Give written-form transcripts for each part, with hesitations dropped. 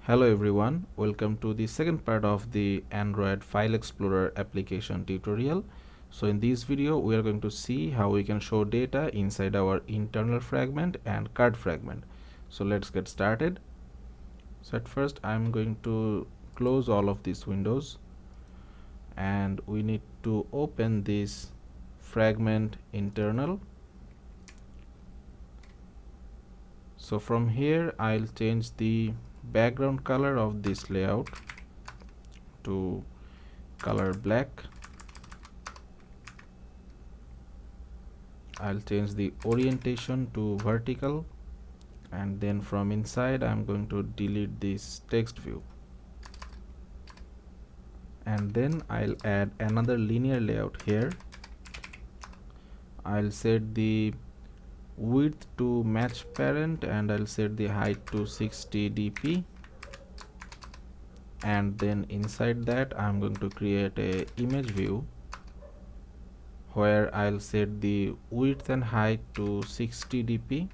Hello everyone, welcome to the second part of the Android File Explorer application tutorial. So in this video we are going to see how we can show data inside our internal fragment and card fragment. So let's get started. So at first I'm going to close all of these windows and we need to open this fragment internal. So from here I'll change the background color of this layout to color black. I'll change the orientation to vertical, and then from inside I'm going to delete this text view, and then I'll add another linear layout here. I'll set the width to match parent and I'll set the height to 60 dp, and then inside that I'm going to create a image view where I'll set the width and height to 60 dp.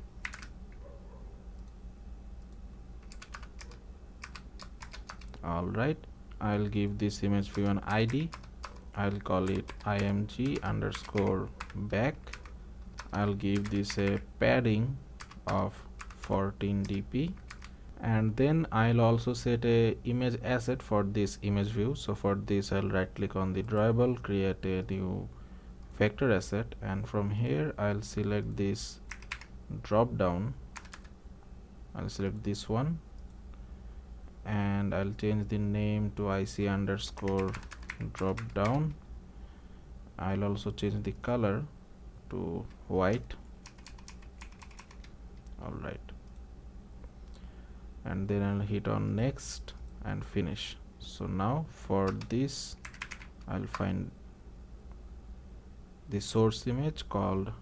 Alright, I'll give this image view an ID. I'll call it img_back. I'll give this a padding of 14 dp, and then I'll also set a image asset for this image view. So for this I'll right click on the drawable, create a new vector asset, and from here I'll select this drop down. I'll select this one and I'll change the name to IC_drop down. I'll also change the color to white. Alright, and then I'll hit on next and finish. So now for this I'll find the source image called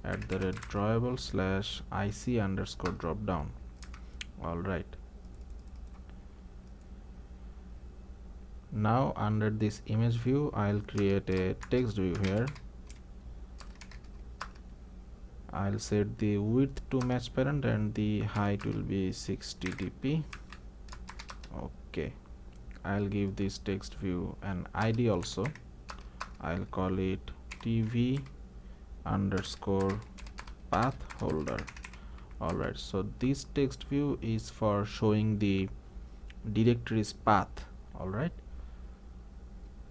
@drawable/IC_drop down. Alright, now under this image view I'll create a text view here. I'll set the width to match parent and the height will be 60 dp. Okay, I'll give this text view an ID also. I'll call it tv_path holder. Alright, so this text view is for showing the directory's path. Alright,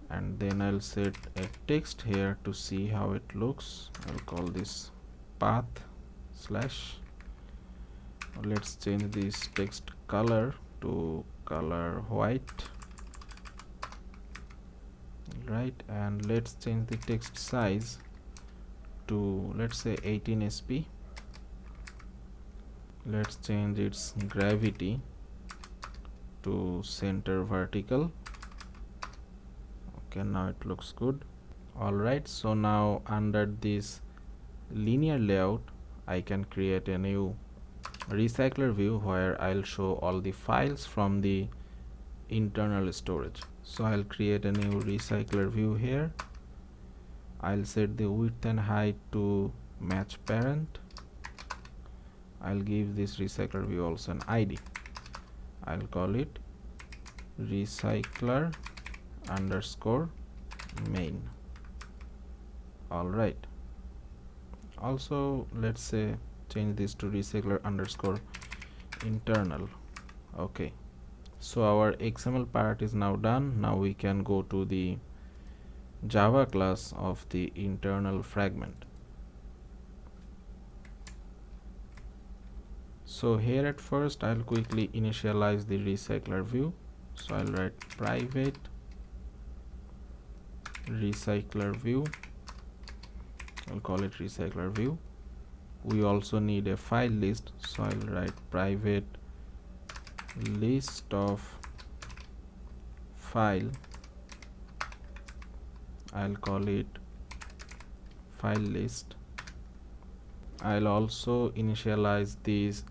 and then I'll set a text here to see how it looks. I'll call this path slash. Let's change this text color to color white. Right, and let's change the text size to, let's say, 18 sp. Let's change its gravity to center vertical. Okay, now it looks good. Alright, so now under this linear layout I can create a new recycler view where I'll show all the files from the internal storage. So I'll create a new recycler view here. I'll set the width and height to match parent. I'll give this recycler view also an ID. I'll call it recycler_main. Alright, also let's say change this to recycler_internal. Okay, so our XML part is now done. Now we can go to the Java class of the internal fragment. So here at first I'll quickly initialize the recycler view. So I'll write private recycler view. I'll call it recycler view. We also need a file list, so I'll write private list of file. I'll call it file list. I'll also initialize this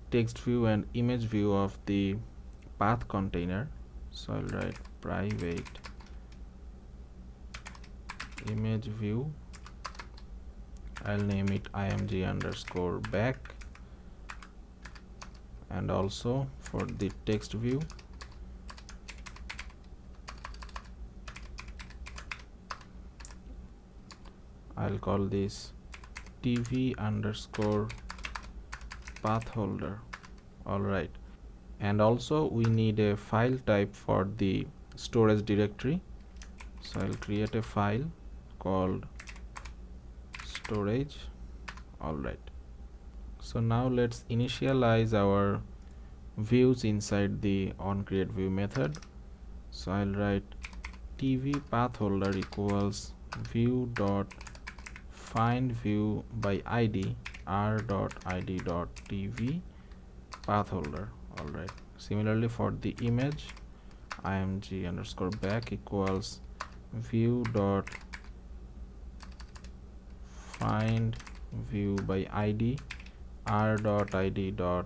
text view and image view of the path container, so I'll write private image view. I'll name it img_back. and also for the text view I'll call this TV underscore path holder. Alright, and also we need a file type for the storage directory, so I'll create a file called storage. Alright, so now let's initialize our views inside the onCreateView method. So I'll write TV path holder equals view dot find view by id r dot id dot TV path holder. Alright, similarly for the image, img underscore back equals view dot find view by id r dot id dot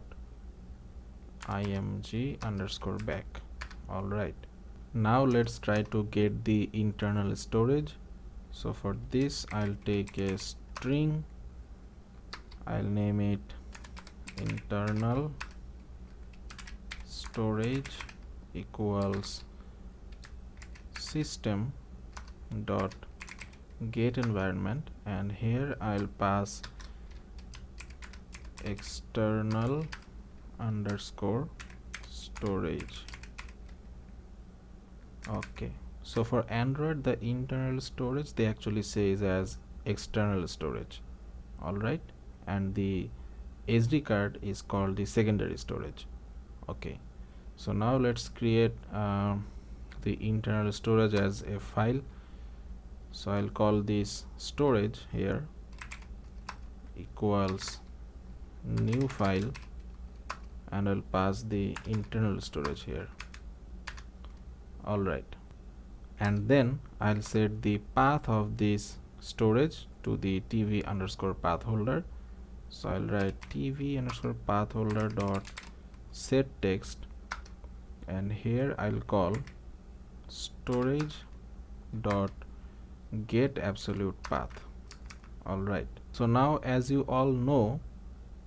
img underscore back. Alright, now let's try to get the internal storage. So for this I'll take a string, I'll name it internal storage equals system dot get environment, and here I'll pass external underscore storage. Okay, so for Android the internal storage they actually says as external storage. Alright, and the SD card is called the secondary storage. Okay, so now let's create the internal storage as a file. So I'll call this storage here equals new file, and I'll pass the internal storage here. Alright, and then I'll set the path of this storage to the TV underscore path holder. So I'll write TV underscore path holder dot set text, and here I'll call storage dot get absolute path. Alright, so now as you all know,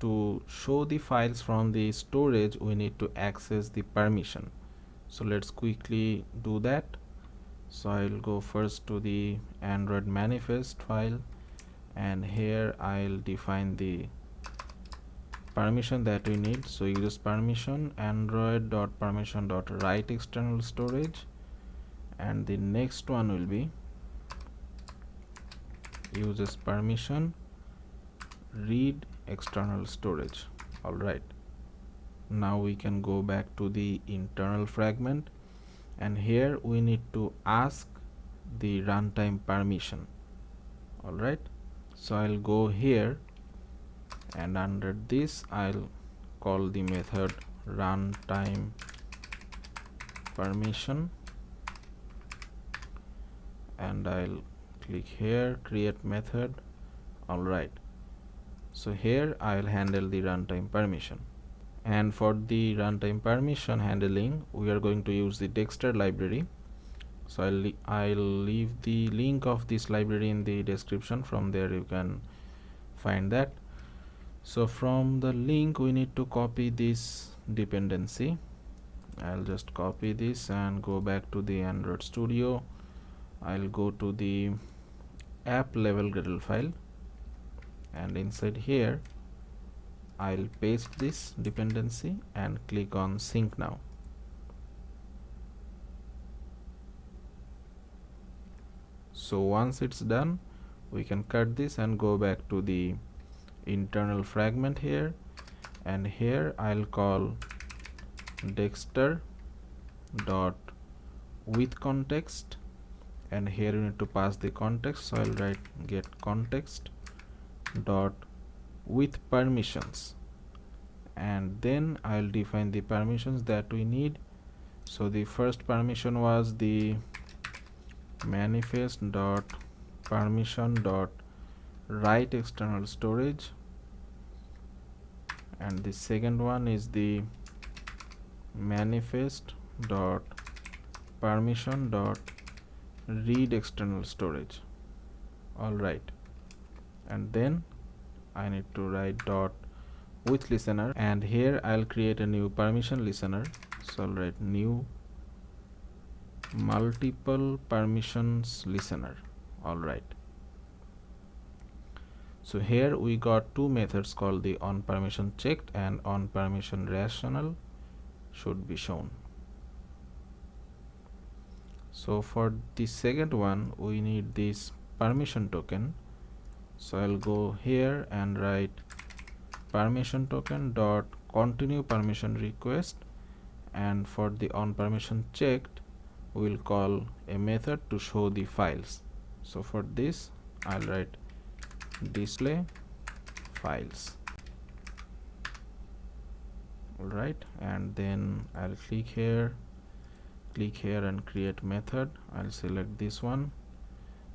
to show the files from the storage we need to access the permission. So let's quickly do that. So I'll go first to the Android manifest file, and here I'll define the permission that we need. So use permission android.permission.write external storage, and the next one will be uses permission read external storage. Alright, now we can go back to the internal fragment, and here we need to ask the runtime permission. Alright, so I'll go here, and under this I'll call the method runtime permission, and I'll click here create method. Alright, so here I'll handle the runtime permission, and for the runtime permission handling we are going to use the Dexter library. So I'll leave the link of this library in the description. From there you can find that. So from the link we need to copy this dependency. I'll just copy this and go back to the Android Studio. I'll go to the app level Gradle file, and inside here I'll paste this dependency and click on sync now. So once it's done we can cut this and go back to the internal fragment here, and here I'll call Dexter dot with context, and here you need to pass the context. So I'll write get context dot with permissions, and then I'll define the permissions that we need. So the first permission was the manifest dot permission dot write external storage, and the second one is the manifest dot permission dot read external storage. Alright, and then I need to write dot with listener, and here I'll create a new permission listener. So I'll write new multiple permissions listener. Alright, so here we got two methods called the onPermissionChecked and onPermissionRational should be shown. So for the second one we need this permission token. So I'll go here and write permission token dot continue permission request, and for the onPermissionChecked we'll call a method to show the files. So for this I'll write display files. Alright, and then I'll click here and create method. I'll select this one,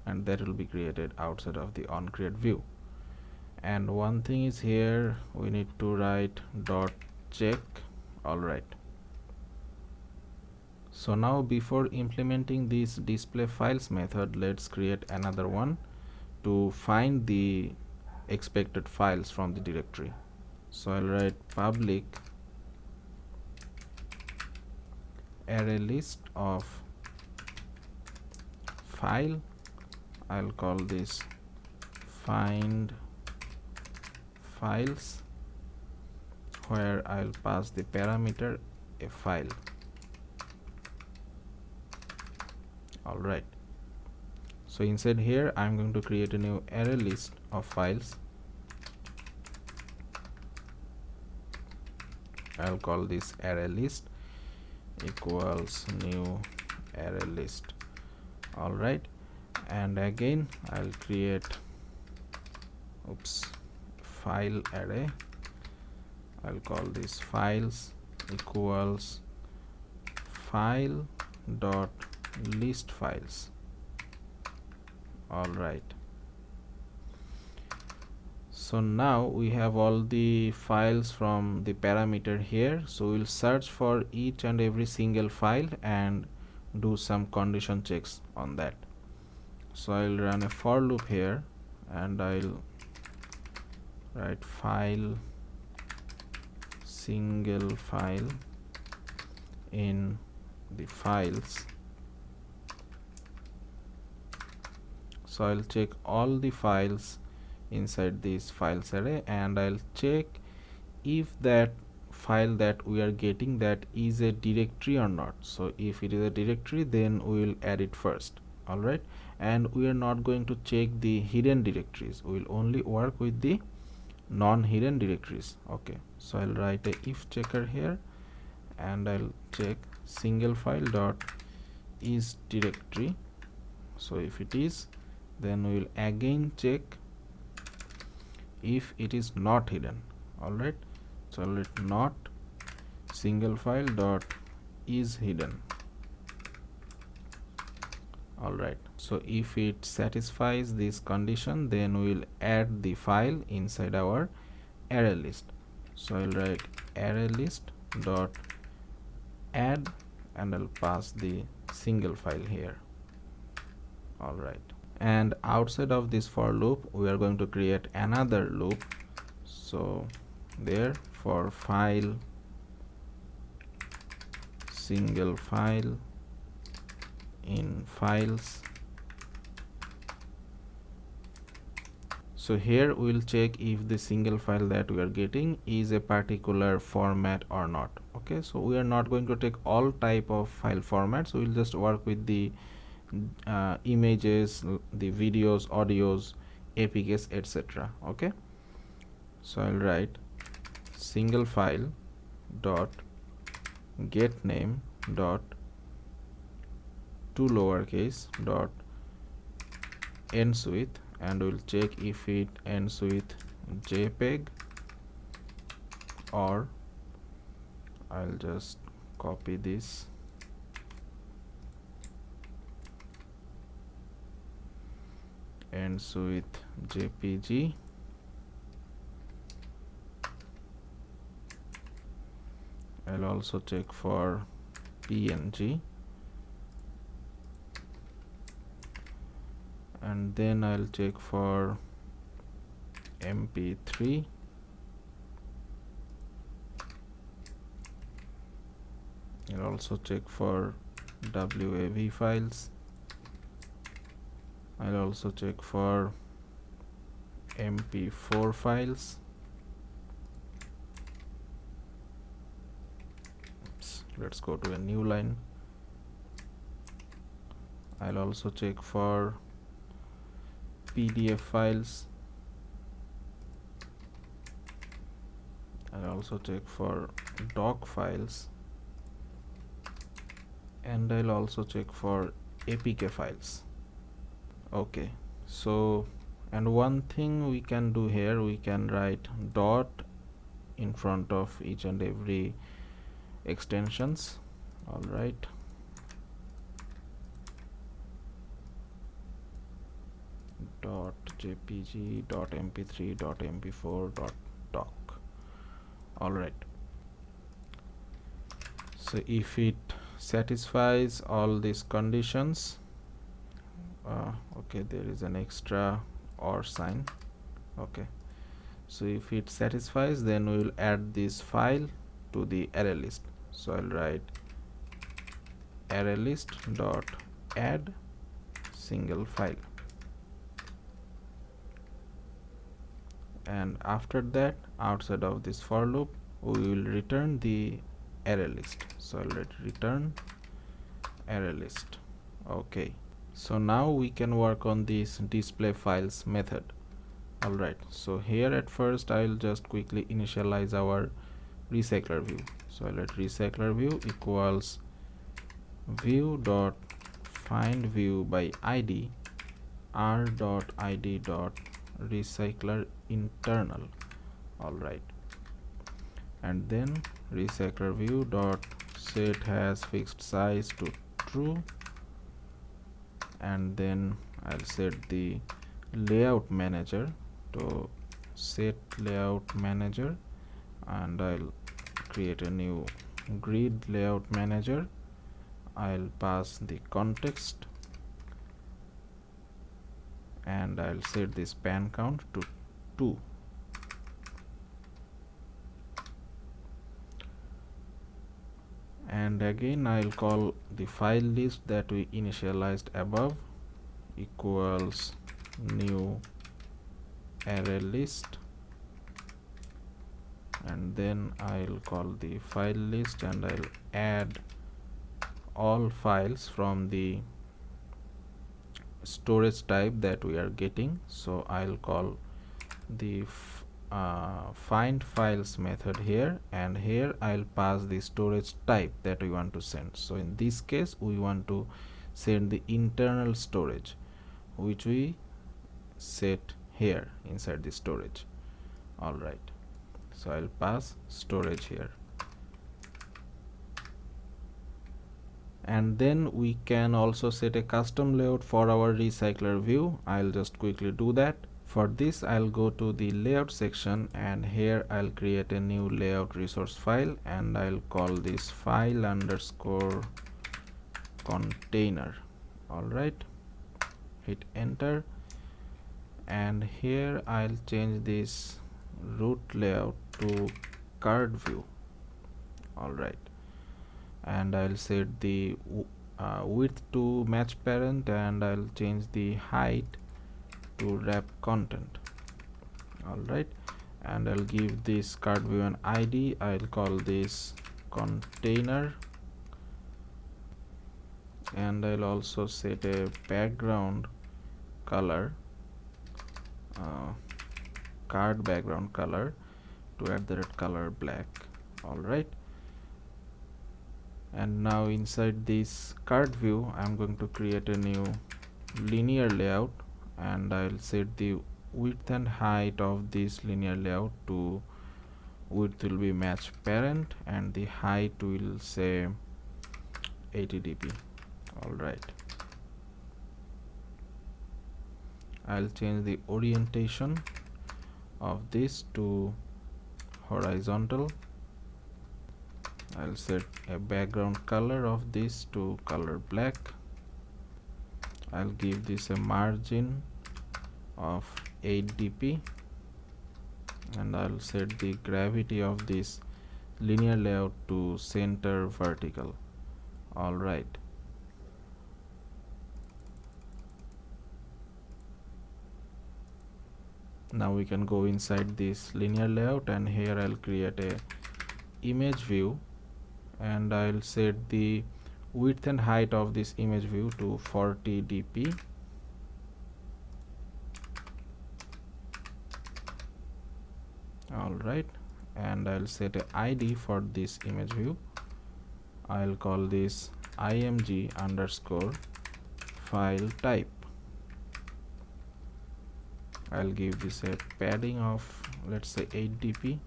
and that will be created outside of the onCreate view. And one thing is here we need to write dot check. Alright, so now before implementing this display files method, let's create another one to find the expected files from the directory. So I'll write public array list of file. I'll call this find files, where I'll pass the parameter a file. Alright, so inside here I'm going to create a new array list of files. I'll call this array list equals new array list. Alright, and again I'll create file array. I'll call this files equals file dot list files. Alright, so now we have all the files from the parameter here, so we'll search for each and every single file and do some condition checks on that. So I'll run a for loop here, and I'll write file single file in the files. So I'll check all the files inside this files array, and I'll check if that file that we are getting that is a directory or not. So if it is a directory, then we will add it first. Alright, and we are not going to check the hidden directories, we will only work with the non-hidden directories. Okay, so I'll write a if checker here, and I'll check single file dot is directory. So if it is, then we will again check if it is not hidden. Alright, so I'll write not single file dot is hidden. Alright, so if it satisfies this condition, then we will add the file inside our array list. So I'll write array list dot add, and I'll pass the single file here. Alright, and outside of this for loop we are going to create another loop. So there, for file single file in files. So here we'll check if the single file that we are getting is a particular format or not. Okay, so we are not going to take all type of file formats, so we'll just work with the images, the videos, audios, APKs, etc. Okay, so I'll write single file dot get name dot two lowercase dot ends with, and we'll check if it ends with JPEG, or I'll just copy this ends with JPG. I'll also check for PNG, and then I'll check for MP3, I'll also check for WAV files. I'll also check for MP4 files. Let's go to a new line. I'll also check for PDF files. I'll also check for doc files, and I'll also check for APK files. Okay, so and one thing we can do here, we can write dot in front of each and every extensions. All right, dot jpg, dot mp3, dot mp4, dot doc. All right, so if it satisfies all these conditions, okay, there is an extra or sign. Okay, so if it satisfies, then we will add this file to the array list. So I'll write array list dot add single file, and after that, outside of this for loop, we will return the array list. So I'll write return array list. Okay, so now we can work on this display files method. Alright, so here at first I'll just quickly initialize our recycler view. So I'll let recycler view equals view dot find view by id r dot id dot recycler internal. Alright, and then recycler view dot set has fixed size to true, and then I'll set the layout manager to set layout manager, and I'll create a new grid layout manager. I'll pass the context, and I'll set the span count to 2. And again I'll call the file list that we initialized above equals new array list, and then I'll call the file list, and I'll add all files from the storage type that we are getting. So I'll call the find files method here, and here I'll pass the storage type that we want to send. So in this case we want to send the internal storage, which we set here inside the storage. Alright, so I'll pass storage here, and then we can also set a custom layout for our recycler view. I'll just quickly do that. For this I'll go to the layout section, and here I'll create a new layout resource file, and I'll call this file underscore container. Alright, hit enter, and here I'll change this root layout to card view. Alright, and I'll set the width to match parent, and I'll change the height to wrap content. Alright, and I'll give this card view an ID. I'll call this container, and I'll also set a background color, card background color, to add the red color black. Alright, and now inside this card view I'm going to create a new linear layout, and I'll set the width and height of this linear layout to width will be match parent, and the height will say 80 dp. Alright, I'll change the orientation of this to horizontal. I'll set a background color of this to color black. I'll give this a margin of 8 dp, and I'll set the gravity of this linear layout to center vertical. All right. Now we can go inside this linear layout, and here I'll create a image view, and I'll set the width and height of this image view to 40 dp. All right, and I'll set a ID for this image view. I'll call this img underscore file type. I'll give this a padding of, let's say, 8 dp,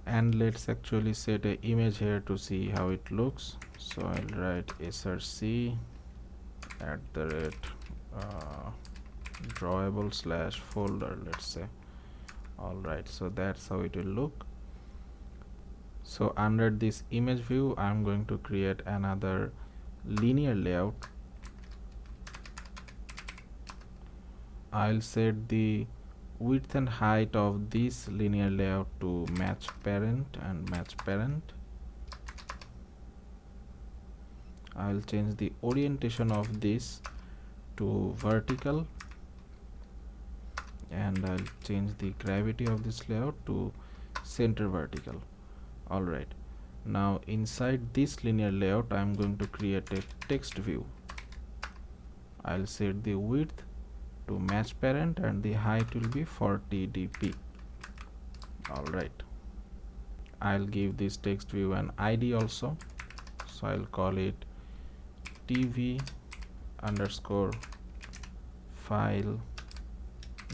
and let's actually set an image here to see how it looks. So I'll write src drawable slash folder, let's say. All right, so that's how it will look. So under this image view, I'm going to create another linear layout. I'll set the width and height of this linear layout to match parent and match parent. I'll change the orientation of this to vertical, and I'll change the gravity of this layout to center vertical. All right, now inside this linear layout, I'm going to create a text view. I'll set the width to match parent and the height will be 40 dp. All right, I'll give this text view an ID also, so I'll call it tv underscore file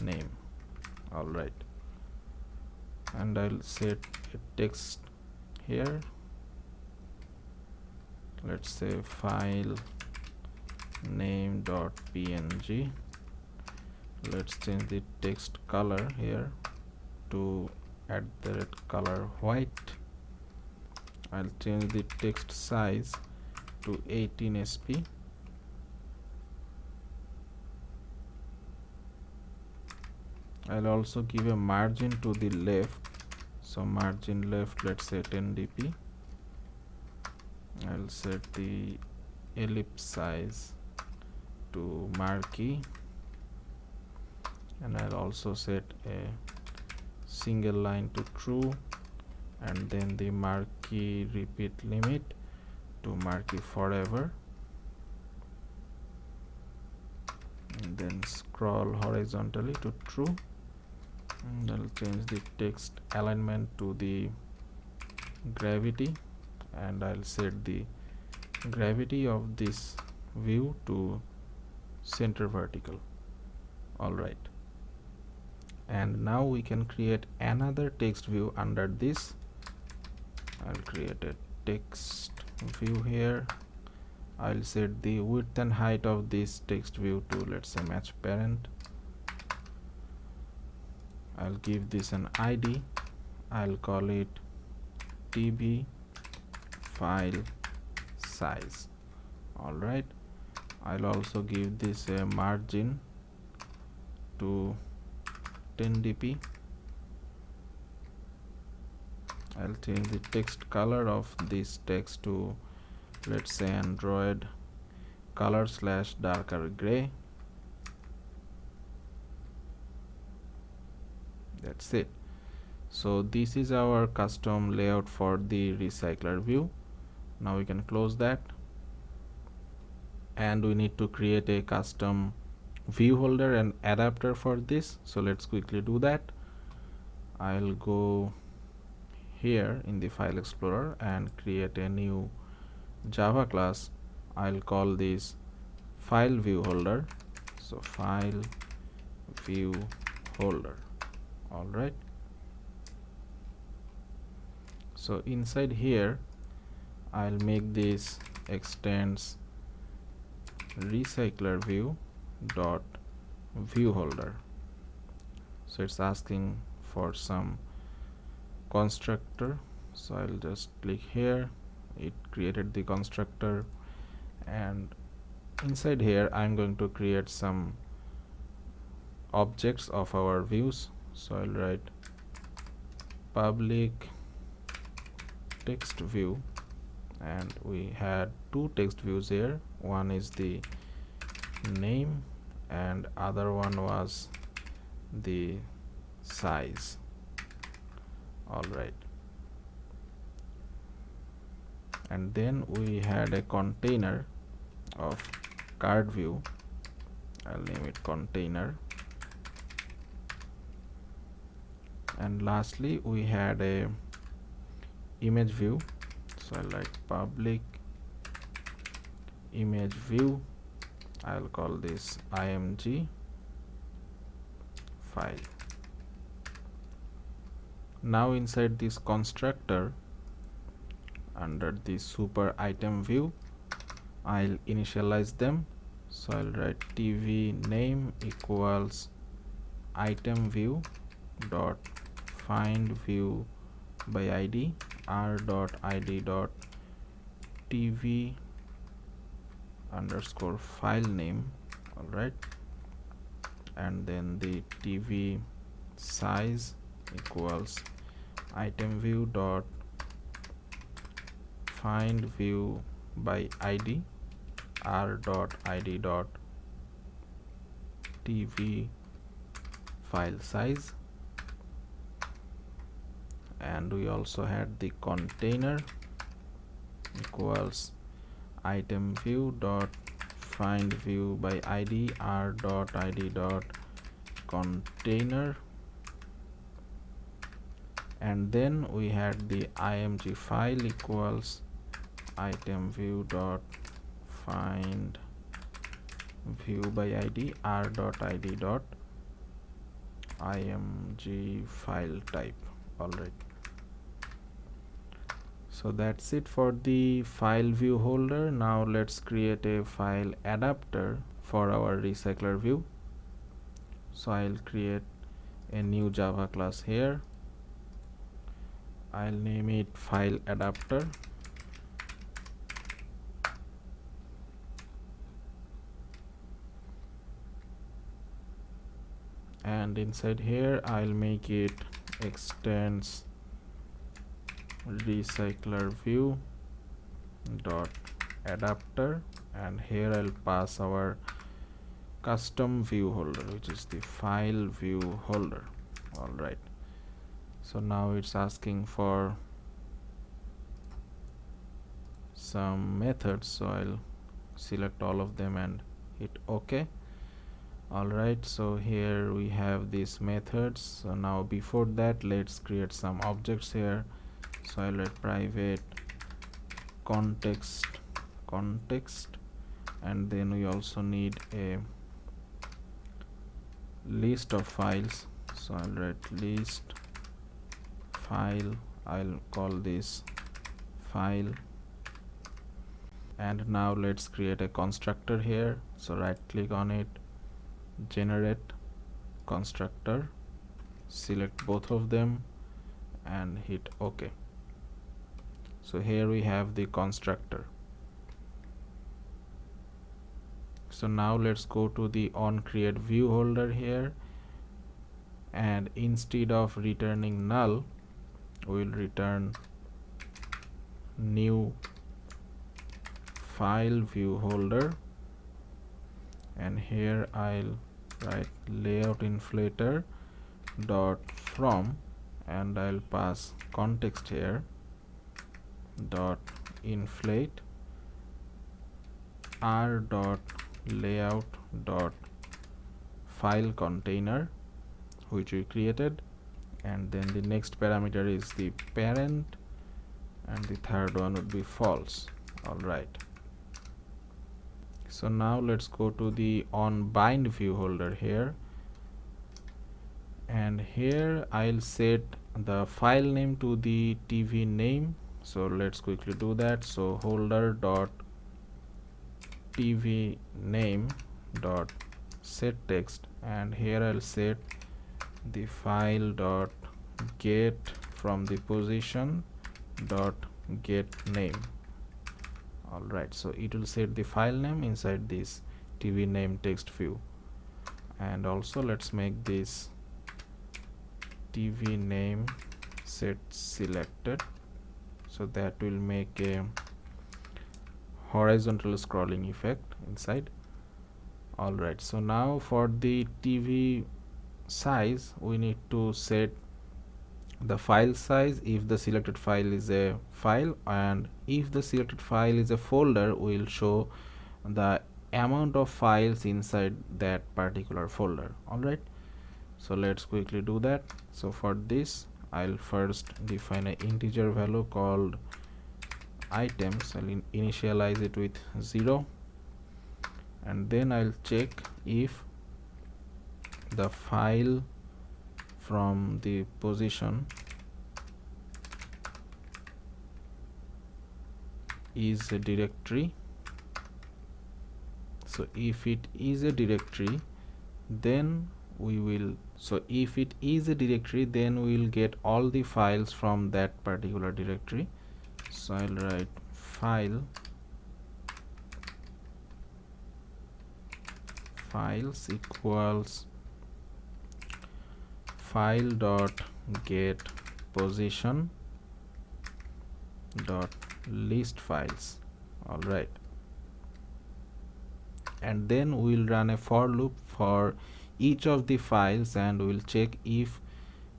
name. All right, and I'll set a text here, let's say file name.png. Let's change the text color here to color white. I'll change the text size to 18 sp. I'll also give a margin to the left, so margin left, let's say 10 dp. I'll set the ellipse size to marquee, and I'll also set a single line to true, and then the marquee repeat limit to marquee forever, and then scroll horizontally to true, and I'll change the text alignment to the gravity, and I'll set the gravity of this view to center vertical. All right, and now we can create another text view under this. I'll create a text view here. I'll set the width and height of this text view to, let's say, match parent. I'll give this an ID. I'll call it tb file size. All right, I'll also give this a margin to 10 dp. I'll change the text color of this text to, let's say, Android color slash darker gray. That's it. So this is our custom layout for the recycler view. Now we can close that, and we need to create a custom view holder and adapter for this, so let's quickly do that. I'll go here in the file explorer and create a new Java class. I'll call this file view holder, so file view holder. All right, so inside here I'll make this extends recycler view dot view holder. So it's asking for some constructor, so I'll just click here. It created the constructor, and inside here I'm going to create some objects of our views. So I'll write public text view, and we had two text views here. One is the name and other one was the size. All right, and then we had a container of card view. I'll name it container. And lastly we had a image view, so I'll write public image view. I'll call this img file. Now inside this constructor, under the super item view, I'll initialize them. So I'll write tv name equals item view dot find view by id r dot id dot tv underscore file name. All right, and then the tv size equals item view dot find view by id r dot id dot tv file size. And we also had the container equals item view dot find view by id r dot id dot container. And then we had the img file equals item view dot find view by id r dot id dot img file type. All right, so that's it for the file view holder. Now let's create a file adapter for our recycler view. So I'll create a new Java class here. I'll name it file adapter. And inside here I'll make it extends recycler view dot adapter, and here I'll pass our custom view holder, which is the file view holder. All right, so now it's asking for some methods, so I'll select all of them and hit OK. All right, so here we have these methods. So now before that, let's create some objects here. So I'll write private context, and then we also need a list of files. So I'll write list file. I'll call this file. And now let's create a constructor here. So right click on it, generate constructor, select both of them and hit OK. So here we have the constructor. So now let's go to the onCreate view holder here, and instead of returning null, we'll return new file view holder, and here I'll write layout inflator dot from, and I'll pass context here dot inflate r dot layout dot file container, which we created, and then the next parameter is the parent, and the third one would be false. All right, so now let's go to the onBind view holder here, and here I'll set the file name to the tv name. So let's quickly do that. So holder dot tv name dot set text, and here I'll set the file dot get from the position dot get name. All right, so it will set the file name inside this tv name text view. And also let's make this tv name set selected, so that will make a horizontal scrolling effect inside. Alright, so now for the TV size we need to set the file size if the selected file is a file, and if the selected file is a folder, we'll show the amount of files inside that particular folder. Alright, so let's quickly do that. So for this I'll first define an integer value called items. I'll initialize it with 0, and then I'll check if the file from the position is a directory. So if it is a directory, then we will get all the files from that particular directory. So I'll write files equals file dot get position dot list files. All right, and then we'll run a for loop for each of the files, and we'll check if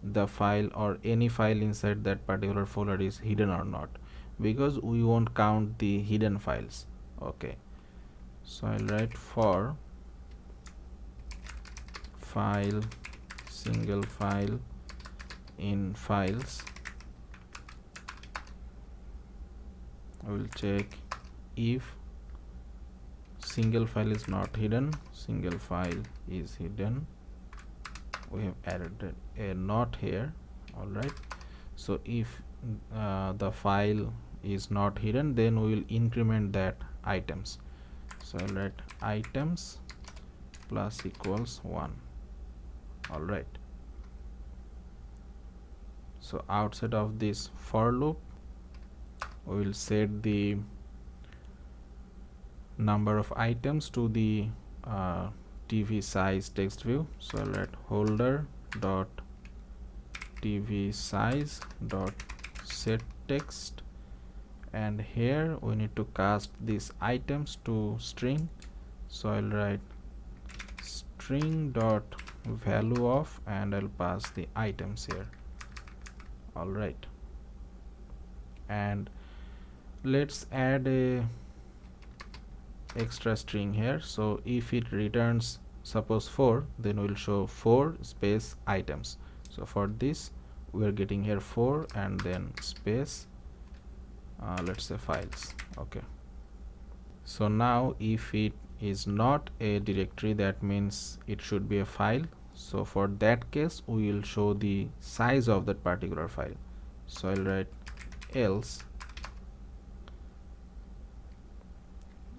the file or any file inside that particular folder is hidden or not, because we won't count the hidden files. Okay, so I'll write for file single file in files. I will check if single file is not hidden, single file is hidden. We have added a not here. All right, so if the file is not hidden, then we will increment that items. So I'll write items plus equals 1. All right, so outside of this for loop we will set the number of items to the TV size text view. So I'll write holder dot TV size dot set text, and here we need to cast these items to string. So I'll write string dot value of, and I'll pass the items here. All right, and let's add a extra string here. So if it returns suppose 4, then we'll show 4 space items. So for this we're getting here 4 and then space let's say files. Okay, so now if it is not a directory, that means it should be a file. So for that case we will show the size of that particular file. So I'll write else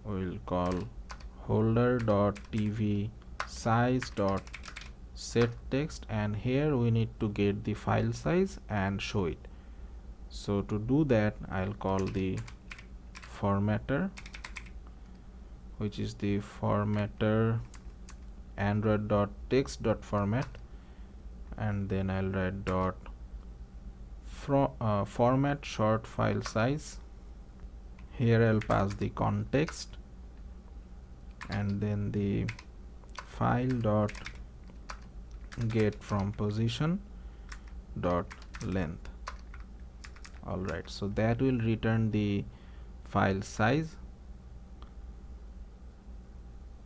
we'll call holder dot TV size dot set text, and here we need to get the file size and show it. So to do that I'll call the formatter, which is the formatter android dot text dot format, and then I'll write dot format short file size. Here I'll pass the context, and then the file dot get from position dot length. All right, so that will return the file size.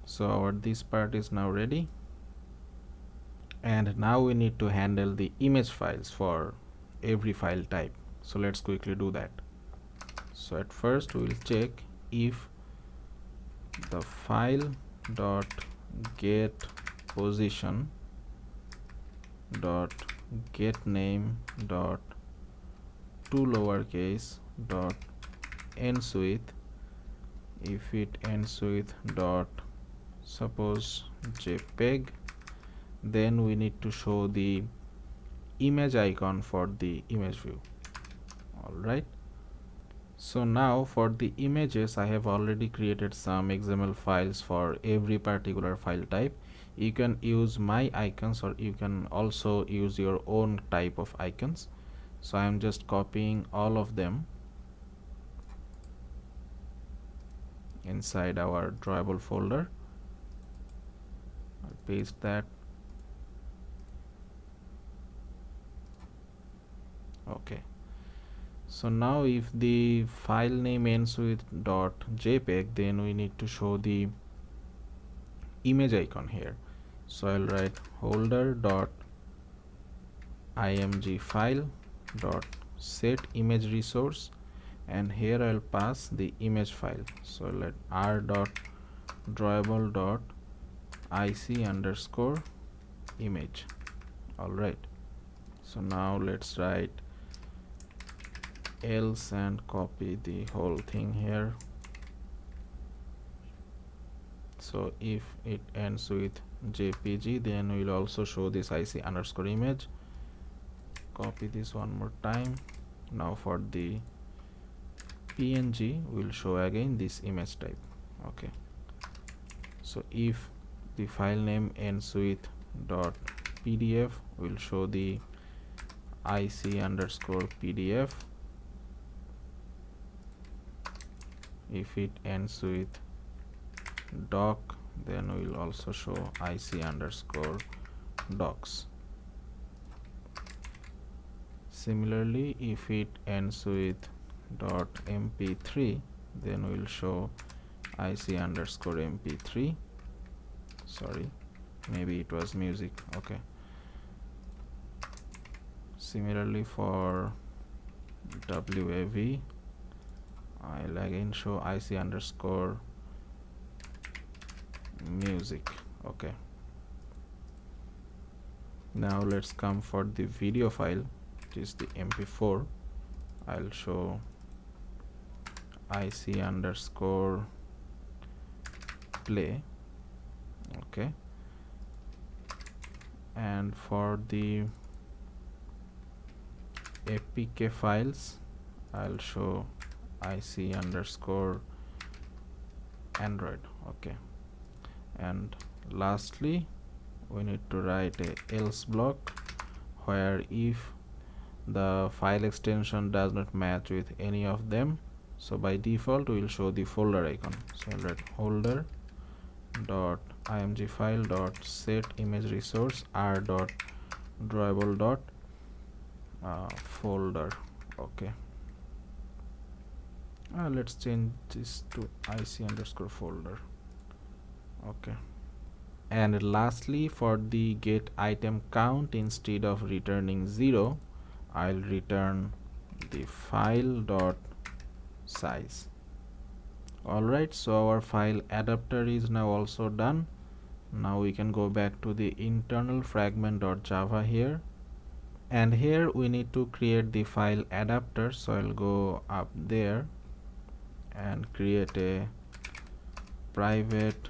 So our this part is now ready, and now we need to handle the image files for every file type. So let's quickly do that. So at first we will check if the file dot get position dot get name dot to lowercase dot ends with, if it ends with dot suppose JPEG, then we need to show the image icon for the image view. All right, so now for the images I have already created some XML files for every particular file type. You can use my icons, or you can also use your own type of icons. So I am just copying all of them, inside our drawable folder. I'll paste that. Okay, so now if the file name ends with .jpeg, then we need to show the image icon here. So I'll write holder dot img file dot set image resource, and here I'll pass the image file. So let r dot drawable dot ic underscore image. All right, so now let's write else and copy the whole thing here. So if it ends with jpg, then we'll also show this ic underscore image. Copy this one more time. Now for the png, we'll show again this image type. Okay, so if the file name ends with .pdf, we'll show the ic underscore pdf. If it ends with doc, then we'll also show ic underscore docs. Similarly, if it ends with .mp3, then we'll show ic underscore mp3. Sorry, maybe it was music. Okay, similarly for wav, I'll again show ic underscore music. Okay, now let's come for the video file, which is the mp4. I'll show ic underscore play. Okay, and for the apk files, I'll show ic underscore android. Okay, and lastly we need to write a else block, where if the file extension does not match with any of them, so by default we will show the folder icon. So I'll write holder dot img file dot set image resource r dot drawable dot folder. Okay, let's change this to ic underscore folder. Okay, and lastly for the get item count, instead of returning 0, I'll return the file dot size. Alright, so our file adapter is now also done. Now we can go back to the internal fragment.java here, and here we need to create the file adapter. So I'll go up there and create a private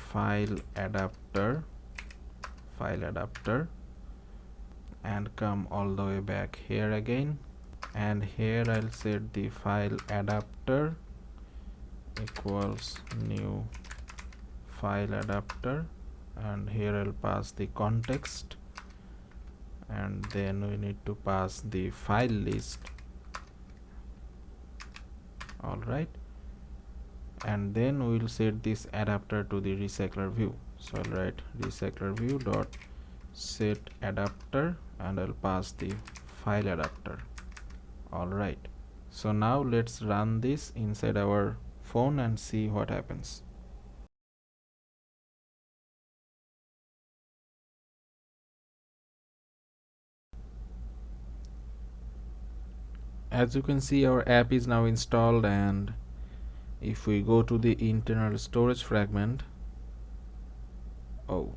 file adapter, and come all the way back here again, and here I'll set the file adapter equals new file adapter, and here I'll pass the context, and then we need to pass the file list. All right, and then we will set this adapter to the recycler view. So I'll write recycler view dot set adapter, and I'll pass the file adapter. All right, so now let's run this inside our phone and see what happens. As you can see, our app is now installed, and if we go to the internal storage fragment, oh,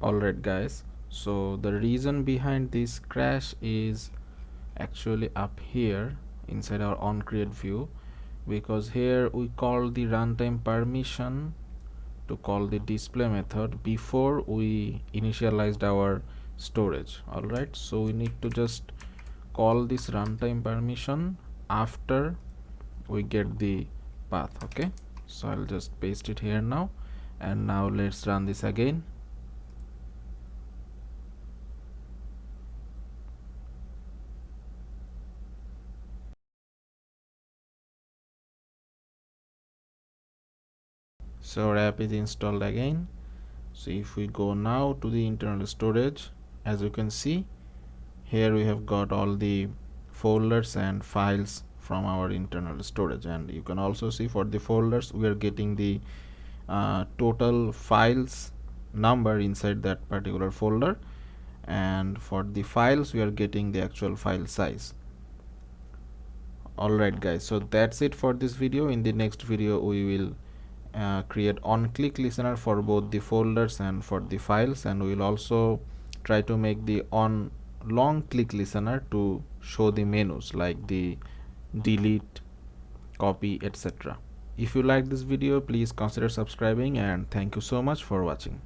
alright guys, so the reason behind this crash is actually up here inside our onCreate view, because here we call the runtime permission to call the display method before we initialized our storage. Alright, so we need to just call this runtime permission after we get the path. Okay, so I'll just paste it here now, and now let's run this again. So our app is installed again. So if we go now to the internal storage, as you can see, here we have got all the folders and files from our internal storage, and you can also see for the folders we are getting the total files number inside that particular folder, and for the files we are getting the actual file size. Alright guys, so that's it for this video. In the next video we will create on-click listener for both the folders and for the files, and we will also try to make the on long click listener to show the menus like the delete, copy, etc. If you like this video, please consider subscribing, and thank you so much for watching.